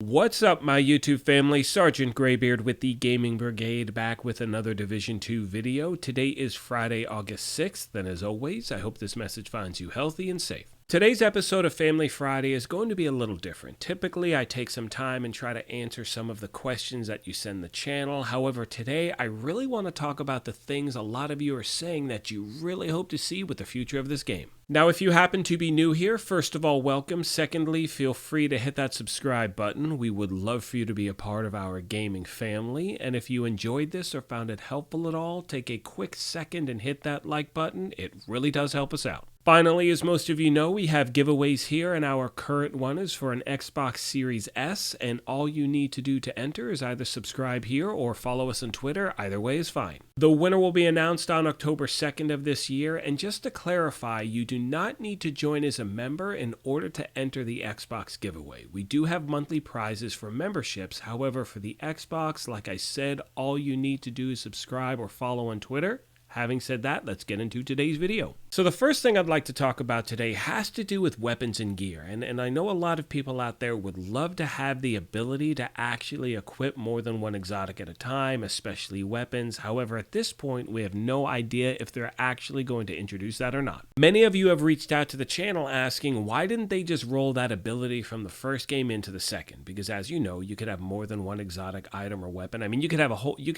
What's up, my YouTube family? Sergeant Graybeard with the Gaming Brigade, back with another Division 2 video. Today is Friday, August 6th, and as always, I hope this message finds you healthy and safe. Today's episode of Family Friday is going to be a little different. Typically, I take some time and try to answer some of the questions that you send the channel. However, today, I really want to talk about the things a lot of you are saying that you really hope to see with the future of this game. Now, if you happen to be new here, first of all, welcome. Secondly, feel free to hit that subscribe button. We would love for you to be a part of our gaming family. And if you enjoyed this or found it helpful at all, take a quick second and hit that like button. It really does help us out. Finally, as most of you know, we have giveaways here, and our current one is for an Xbox Series S, and all you need to do to enter is either subscribe here or follow us on Twitter. Either way is fine. The winner will be announced on October 2nd of this year, and just to clarify, you do not need to join as a member in order to enter the Xbox giveaway. We do have monthly prizes for memberships. However, for the Xbox, like I said, all you need to do is subscribe or follow on Twitter. Having said that, let's get into today's video. So the first thing I'd like to talk about today has to do with weapons and gear. And I know a lot of people out there would love to have the ability to actually equip more than one exotic at a time, especially weapons. However, at this point, we have no idea if they're actually going to introduce that or not. Many of you have reached out to the channel asking, why didn't they just roll that ability from the first game into the second? Because as you know, you could have more than one exotic item or weapon. I mean, you could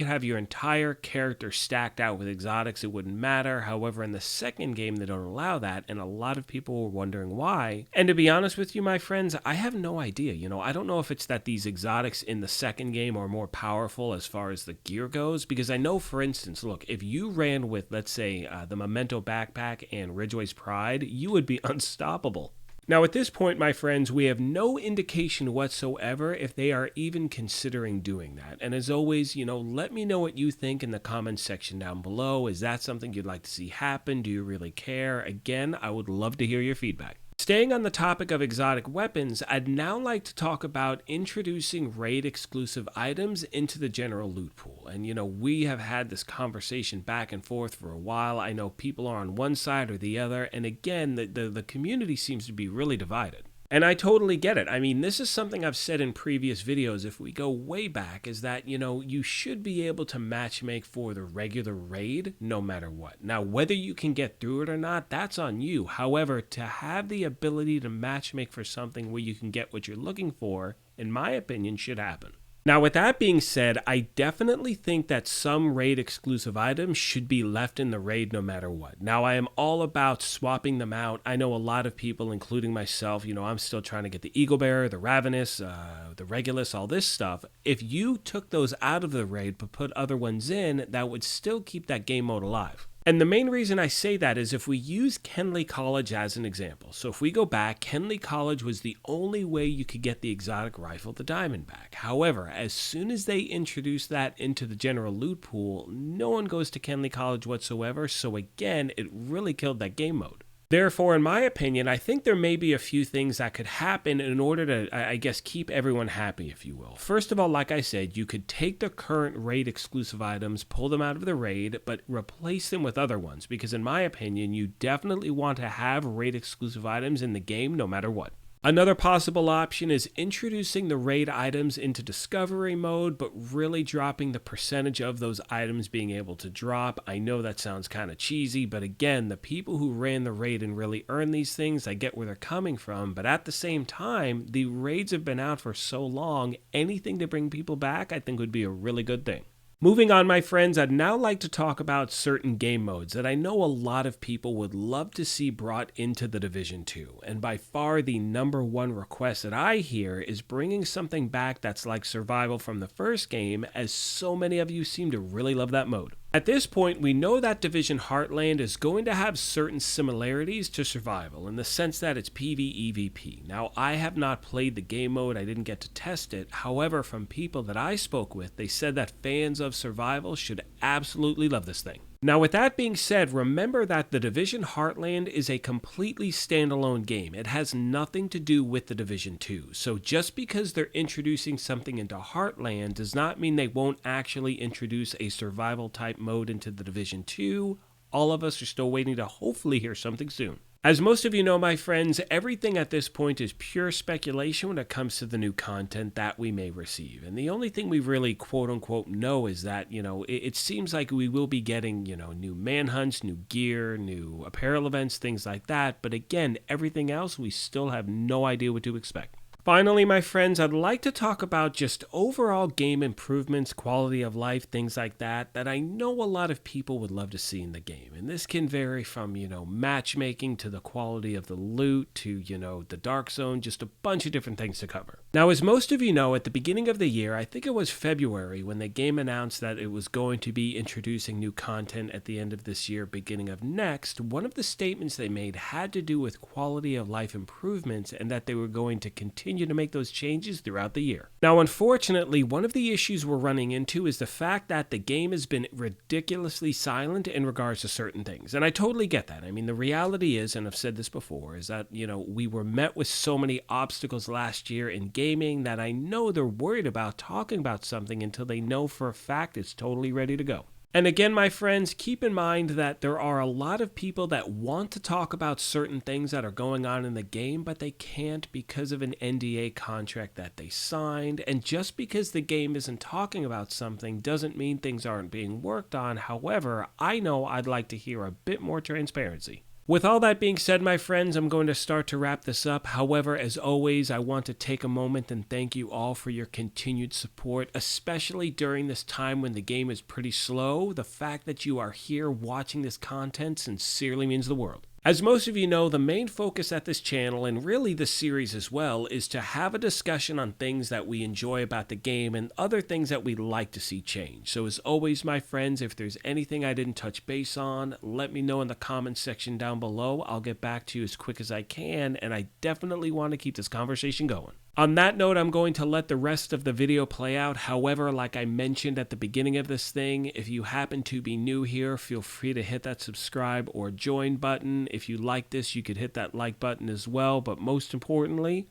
have your entire character stacked out with exotics. It wouldn't matter. However, in the second game, they don't allow that, and a lot of people were wondering why. And to be honest with you, my friends, I have no idea. I don't know if it's that these exotics in the second game are more powerful as far as the gear goes, because I know, for instance, look, if you ran with, let's say, the Memento Backpack and Ridgway's Pride, you would be unstoppable. Now, at this point, my friends, we have no indication whatsoever if they are even considering doing that. And as always, let me know what you think in the comments section down below. Is that something you'd like to see happen? Do you really care? Again, I would love to hear your feedback. Staying on the topic of exotic weapons, I'd now like to talk about introducing raid-exclusive items into the general loot pool. And, we have had this conversation back and forth for a while. I know people are on one side or the other, and again, the community seems to be really divided. And I totally get it. I mean, this is something I've said in previous videos, if we go way back, is that, you should be able to matchmake for the regular raid no matter what. Now, whether you can get through it or not, that's on you. However, to have the ability to matchmake for something where you can get what you're looking for, in my opinion, should happen. Now, with that being said, I definitely think that some raid exclusive items should be left in the raid no matter what. Now, I am all about swapping them out. I know a lot of people, including myself, I'm still trying to get the Eagle Bearer, the Ravenous, the Regulus, all this stuff. If you took those out of the raid but put other ones in, that would still keep that game mode alive. And the main reason I say that is if we use Kenley College as an example. So if we go back, Kenley College was the only way you could get the exotic rifle, the Diamondback. However, as soon as they introduced that into the general loot pool, no one goes to Kenley College whatsoever. So again, it really killed that game mode. Therefore, in my opinion, I think there may be a few things that could happen in order to, keep everyone happy, if you will. First of all, like I said, you could take the current raid exclusive items, pull them out of the raid, but replace them with other ones. Because in my opinion, you definitely want to have raid exclusive items in the game no matter what. Another possible option is introducing the raid items into discovery mode, but really dropping the percentage of those items being able to drop. I know that sounds kind of cheesy, but again, the people who ran the raid and really earned these things, I get where they're coming from, but at the same time, the raids have been out for so long, anything to bring people back I think would be a really good thing. Moving on, my friends, I'd now like to talk about certain game modes that I know a lot of people would love to see brought into the Division 2. And by far the number one request that I hear is bringing something back that's like survival from the first game, as so many of you seem to really love that mode. At this point, we know that Division Heartland is going to have certain similarities to survival in the sense that it's PvEVP. Now, I have not played the game mode, I didn't get to test it. However, from people that I spoke with, they said that fans of survival should absolutely love this thing. Now, with that being said, remember that the Division Heartland is a completely standalone game. It has nothing to do with the Division 2. So just because they're introducing something into Heartland does not mean they won't actually introduce a survival type mode into the Division 2. all of us are still waiting to hopefully hear something soon. As most of you know, my friends, everything at this point is pure speculation when it comes to the new content that we may receive. And the only thing we really quote-unquote know is that, it seems like we will be getting, new manhunts, new gear, new apparel events, things like that. But again, everything else, we still have no idea what to expect. Finally, my friends, I'd like to talk about just overall game improvements, quality of life, things like that I know a lot of people would love to see in the game. And this can vary from, matchmaking to the quality of the loot to, the dark zone, just a bunch of different things to cover. Now, as most of you know, at the beginning of the year, I think it was February, when the game announced that it was going to be introducing new content at the end of this year, beginning of next, one of the statements they made had to do with quality of life improvements and that they were going to continue to make those changes throughout the year. Now, unfortunately, one of the issues we're running into is the fact that the game has been ridiculously silent in regards to certain things. And I totally get that. I mean, the reality is, and I've said this before, is that, we were met with so many obstacles last year in gaming that I know they're worried about talking about something until they know for a fact it's totally ready to go. And again, my friends, keep in mind that there are a lot of people that want to talk about certain things that are going on in the game, but they can't because of an NDA contract that they signed. And just because the game isn't talking about something doesn't mean things aren't being worked on. However, I know I'd like to hear a bit more transparency. With all that being said, my friends, I'm going to start to wrap this up. However, as always, I want to take a moment and thank you all for your continued support, especially during this time when the game is pretty slow. The fact that you are here watching this content sincerely means the world. As most of you know, the main focus at this channel, and really the series as well, is to have a discussion on things that we enjoy about the game and other things that we'd like to see change. So as always, my friends, if there's anything I didn't touch base on, let me know in the comments section down below. I'll get back to you as quick as I can, and I definitely want to keep this conversation going. On that note, I'm going to let the rest of the video play out. However, like I mentioned at the beginning of this thing, if you happen to be new here, feel free to hit that subscribe or join button. If you like this, you could hit that like button as well. But most importantly,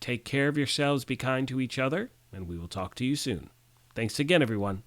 take care of yourselves, be kind to each other, and we will talk to you soon. Thanks again, everyone.